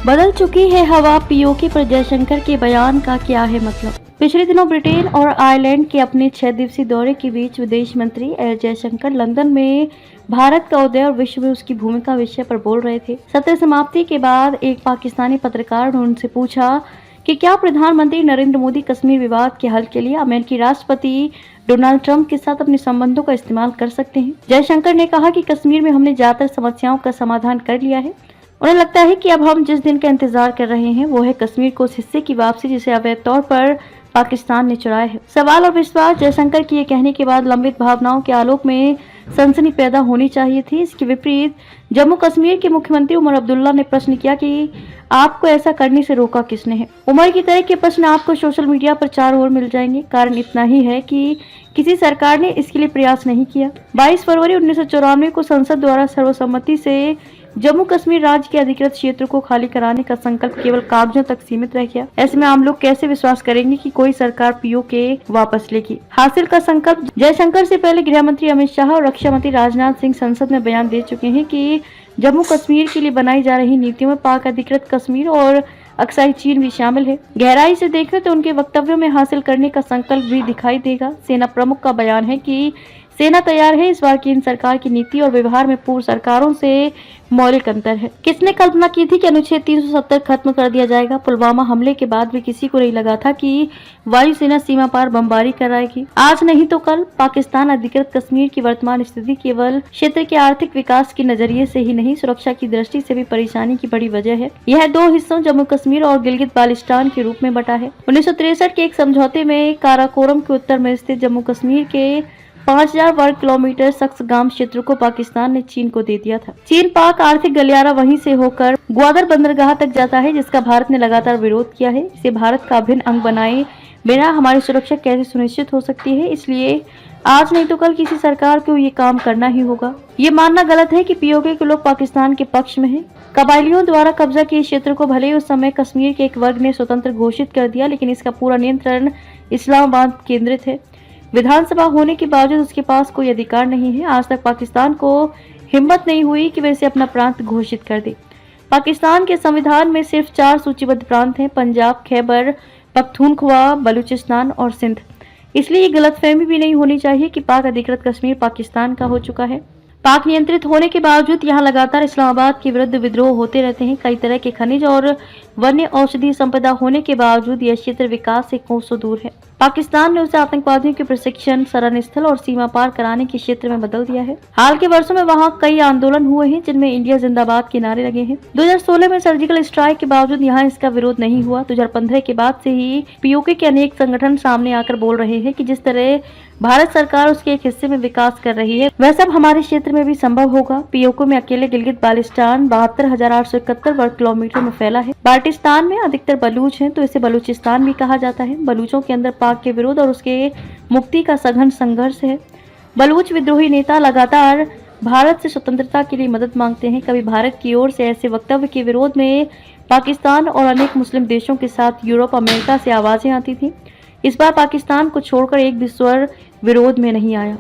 बदल चुकी है हवा, पीओके पर जयशंकर के बयान का क्या है मतलब। पिछले दिनों ब्रिटेन और आयरलैंड के अपने 6 दिवसीय दौरे के बीच विदेश मंत्री एस जयशंकर लंदन में भारत का उदय और विश्व में उसकी भूमिका विषय पर बोल रहे थे। सत्र समाप्ति के बाद एक पाकिस्तानी पत्रकार ने उनसे पूछा कि क्या प्रधानमंत्री नरेंद्र मोदी कश्मीर विवाद के हल के लिए अमेरिकी राष्ट्रपति डोनाल्ड ट्रंप के साथ अपने संबंधों का इस्तेमाल कर सकते हैं। जयशंकर ने कहा कि कश्मीर में हमने ज्यादातर समस्याओं का समाधान कर लिया है। उन्हें लगता है कि अब हम जिस दिन का इंतजार कर रहे हैं वो है कश्मीर को उस हिस्से की वापसी जिसे अवैध तौर पर पाकिस्तान ने चुराया है। सवाल और विश्वास। जयशंकर की ये कहने के बाद लंबित भावनाओं के आलोक में सनसनी पैदा होनी चाहिए थी। इसके विपरीत जम्मू कश्मीर के मुख्यमंत्री उमर अब्दुल्ला ने प्रश्न किया कि आपको ऐसा करने से रोका किसने है। उमर की तरह के प्रश्न आपको सोशल मीडिया पर चारों ओर मिल जाएंगे। कारण इतना ही है कि किसी सरकार ने इसके लिए प्रयास नहीं किया। 22 फरवरी 1994 को संसद द्वारा सर्वसम्मति से जम्मू कश्मीर राज्य के अधिकृत क्षेत्र को खाली कराने का संकल्प केवल कागजों तक सीमित रह गया। ऐसे में आम लोग कैसे विश्वास करेंगे कि कोई सरकार पीओके वापस लेगी। हासिल का संकल्प। जयशंकर से पहले गृह मंत्री अमित शाह और रक्षा मंत्री राजनाथ सिंह संसद में बयान दे चुके हैं कि जम्मू कश्मीर के लिए बनाई जा रही नीतियों में पाक अधिकृत कश्मीर और अक्साई चीन भी शामिल है। गहराई से देखें तो उनके वक्तव्यों में हासिल करने का संकल्प भी दिखाई देगा। सेना प्रमुख का बयान है कि सेना तैयार है। इस बार केंद्र सरकार की नीति और व्यवहार में पूर्व सरकारों से मौलिक अंतर है। किसने कल्पना की थी कि अनुच्छेद 370 खत्म कर दिया जाएगा। पुलवामा हमले के बाद भी किसी को नहीं लगा था कि वायुसेना सीमा पार बमबारी कराएगी। आज नहीं तो कल पाकिस्तान अधिकृत कश्मीर की वर्तमान स्थिति केवल क्षेत्र के आर्थिक विकास के नजरिए से ही नहीं, सुरक्षा की दृष्टि से भी परेशानी की बड़ी वजह है। यह दो हिस्सों जम्मू कश्मीर और गिलगित बाल्टिस्तान के रूप में बटा है। 1963 के एक समझौते में काराकोरम के उत्तर में स्थित जम्मू कश्मीर के 5000 वर्ग किलोमीटर सक्सगाम क्षेत्र को पाकिस्तान ने चीन को दे दिया था। चीन पाक आर्थिक गलियारा वहीं से होकर ग्वादर बंदरगाह तक जाता है, जिसका भारत ने लगातार विरोध किया है। इसे भारत का अभिन्न अंग बनाए बिना हमारी सुरक्षा कैसे सुनिश्चित हो सकती है। इसलिए आज नहीं तो कल किसी सरकार को ये काम करना ही होगा। ये मानना गलत है कि पीओके के लोग पाकिस्तान के पक्ष में हैं। कबायलियों द्वारा कब्जा किए क्षेत्र को भले उस समय कश्मीर के एक वर्ग ने स्वतंत्र घोषित कर दिया, लेकिन इसका पूरा नियंत्रण इस्लामाबाद केंद्रित है। विधानसभा होने के बावजूद उसके पास कोई अधिकार नहीं है। आज तक पाकिस्तान को हिम्मत नहीं हुई कि वह इसे अपना प्रांत घोषित कर दे। पाकिस्तान के संविधान में सिर्फ 4 सूचीबद्ध प्रांत हैं: पंजाब, खैबर पख्तूनख्वा, बलूचिस्तान और सिंध। इसलिए ये गलतफहमी भी नहीं होनी चाहिए कि पाक अधिकृत कश्मीर पाकिस्तान का हो चुका है। पाक नियंत्रित होने के बावजूद यहाँ लगातार इस्लामाबाद के विरुद्ध विद्रोह होते रहते हैं। कई तरह के खनिज और वन्य औषधि संपदा होने के बावजूद यह क्षेत्र विकास से कोसों दूर है। पाकिस्तान ने उसे आतंकवादियों के प्रशिक्षण, शरण स्थल और सीमा पार कराने के क्षेत्र में बदल दिया है। हाल के वर्षों में वहाँ कई आंदोलन हुए हैं जिनमें इंडिया जिंदाबाद के नारे लगे हैं। 2016 में सर्जिकल स्ट्राइक के बावजूद यहाँ इसका विरोध नहीं हुआ। 2015 के बाद से ही पीओके के अनेक संगठन सामने आकर बोल रहे हैं कि जिस तरह भारत सरकार उसके एक हिस्से में विकास कर रही है वह सब हमारे क्षेत्र में भी संभव होगा। पीओके में अकेले गिलगित बाल्टिस्तान 72,871 वर्ग किलोमीटर में फैला है। बाल्टिस्तान में अधिकतर बलूच हैं, तो इसे बलूचिस्तान भी कहा जाता है। बलूचों के अंदर पाक के विरोध और उसके मुक्ति का सघन संघर्ष है। बलूच विद्रोही नेता लगातार भारत से स्वतंत्रता के लिए मदद मांगते हैं। कभी भारत की ओर से ऐसे वक्तव्य के विरोध में पाकिस्तान और अनेक मुस्लिम देशों के साथ यूरोप, अमेरिका से आवाजें आती थी। इस बार पाकिस्तान को छोड़कर एक भी स्वर विरोध में नहीं आया।